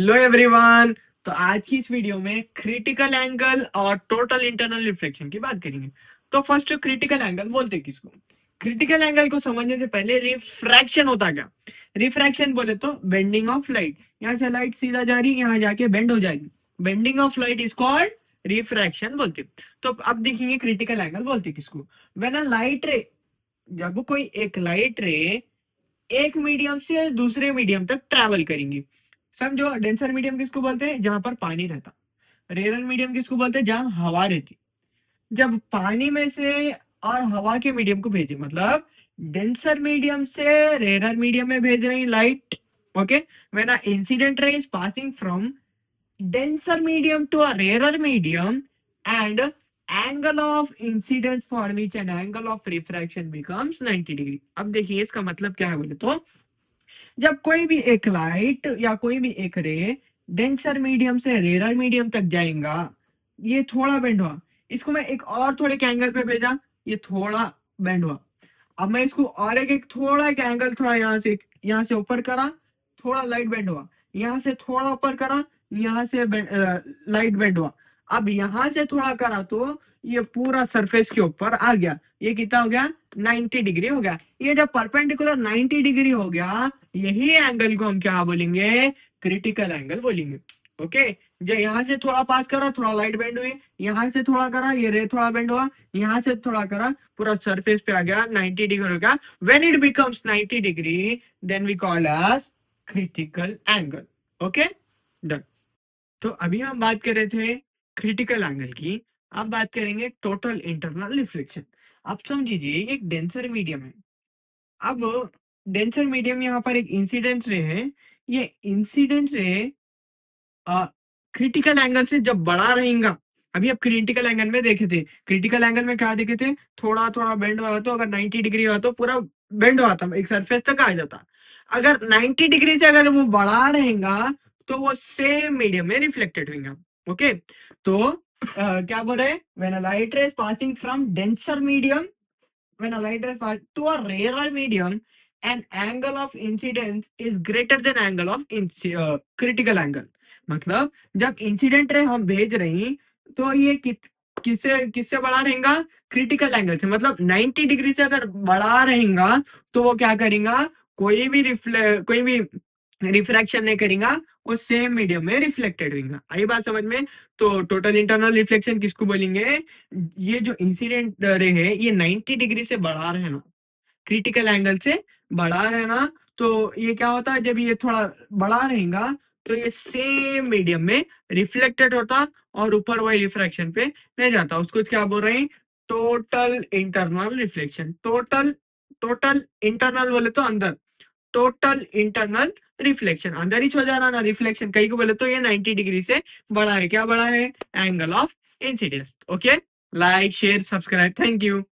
Hello everyone. तो आज की इस वीडियो में क्रिटिकल एंगल और टोटल इंटरनल रिफ्लेक्शन की बात करेंगे। तो फर्स्ट क्रिटिकल एंगल बोलते किसको? क्रिटिकल एंगल को समझने से पहले रिफ्रैक्शन होता क्या? रिफ्रैक्शन बोले तो बेंडिंग ऑफ लाइट। यहाँ से लाइट सीधा जा रही, यहाँ जाके बेंड हो जाएगी। Bending of light is called refraction बोलते। तो अब देखेंगे क्रिटिकल एंगल बोलते किसको। व्हेन अ लाइट रे, जब कोई एक लाइट रे एक मीडियम से दूसरे मीडियम तक ट्रैवल करेंगी। समझो, डेंसर मीडियम किसको बोलते हैं? जहां पर पानी रहता। रेयर मीडियम किसको बोलते हैं? जहां हवा रहती। जब पानी में से और हवा के मीडियम को भेजे, मतलब डेंसर मीडियम से रेयर मीडियम में भेज रही light. Okay, when a incident ray is passing from denser medium to a rarer medium and angle of incidence for which an angle of refraction becomes 90 degree. अब देखिए इसका मतलब क्या है बोले तो, जब कोई भी एक लाइट या कोई भी एक रे डेंसर मीडियम से रेयर मीडियम तक जाएगा, ये थोड़ा बेंड हुआ, इसको मैं एक और थोड़े के एंगल पे भेजा, ये थोड़ा बेंड हुआ। अब मैं इसको और एक थोड़ा एक एंगल, थोड़ा यहाँ से ऊपर करा, थोड़ा लाइट बेंड हुआ। यहाँ से थोड़ा ऊपर करा, यहाँ से लाइट बेंड हुआ। अब यहाँ से थोड़ा करा तो ये पूरा सरफेस के ऊपर आ गया। ये कितना हो गया? 90 डिग्री हो गया। ये जब परपेंडिकुलर 90 डिग्री हो गया, यही एंगल को हम क्या बोलेंगे? क्रिटिकल एंगल बोलेंगे। ओके, जब यहाँ से थोड़ा पास करा, थोड़ा लाइट बेंड हुई, यहाँ से थोड़ा करा, ये रे थोड़ा बेंड हुआ, यहाँ से थोड़ा करा, पूरा सरफेस पे आ गया, 90 डिग्री हो गया। When it becomes 90 degree, then we call as critical angle. Okay, done. तो अभी हम बात कर रहे थे क्रिटिकल एंगल की। अब बात करेंगे टोटल इंटरनल रिफ्लेक्शन। अब समझिए एक डेंसर मीडियम है। अब डेंसर मीडियम यहाँ पर एक इंसिडेंट रे है। ये इंसिडेंट रे क्रिटिकल एंगल से जब बड़ा रहेगा, अभी अब क्रिटिकल एंगल में देखे थे, क्रिटिकल एंगल में क्या देखे थे? थोड़ा थोड़ा बेंड हुआ तो, अगर 90 डिग्री हुआ तो पूरा बेंड हुआ था, एक सरफेस तक आ जाता। अगर 90 डिग्री से अगर वो बड़ा रहेगा तो वो सेम मीडियम में रिफ्लेक्टेड होगा। ओके, तो क्या बोल रहे हैं? व्हेन अ लाइट रे is passing from denser medium, when a light is passed to a rarer medium, an angle of incidence is greater than angle of critical angle। मतलब जब इंसिडेंट रे हम भेज रहे हैं तो ये किससे किससे बड़ा रहेगा? क्रिटिकल एंगल से। मतलब 90 डिग्री से अगर बड़ा रहेगा तो वो क्या करेगा? कोई भी रिफ्रैक्शन नहीं करेगा, वो सेम मीडियम में रिफ्लेक्टेड होगा। आई बात समझ में? तो टोटल इंटरनल रिफ्लेक्शन किसको बोलेंगे? ये जो इंसिडेंट रे है ये 90 डिग्री से बड़ा रहना, क्रिटिकल एंगल से बड़ा रहना। तो ये क्या होता है? जब ये थोड़ा बड़ा रहेगा तो ये सेम मीडियम में रिफ्लेक्टेड होता और ऊपर वही रिफ्रैक्शन पे नहीं जाता। उसको क्या बोल रहे हैं? Total internal reflection. Total total internal बोले तो अंदर, टोटल इंटरनल रिफ्लेक्शन अंदर ही हो जाना ना। रिफ्लेक्शन कहीं को बोले तो ये 90 डिग्री से बड़ा है। क्या बड़ा है? Angle of incidence. Okay, like share subscribe, thank you.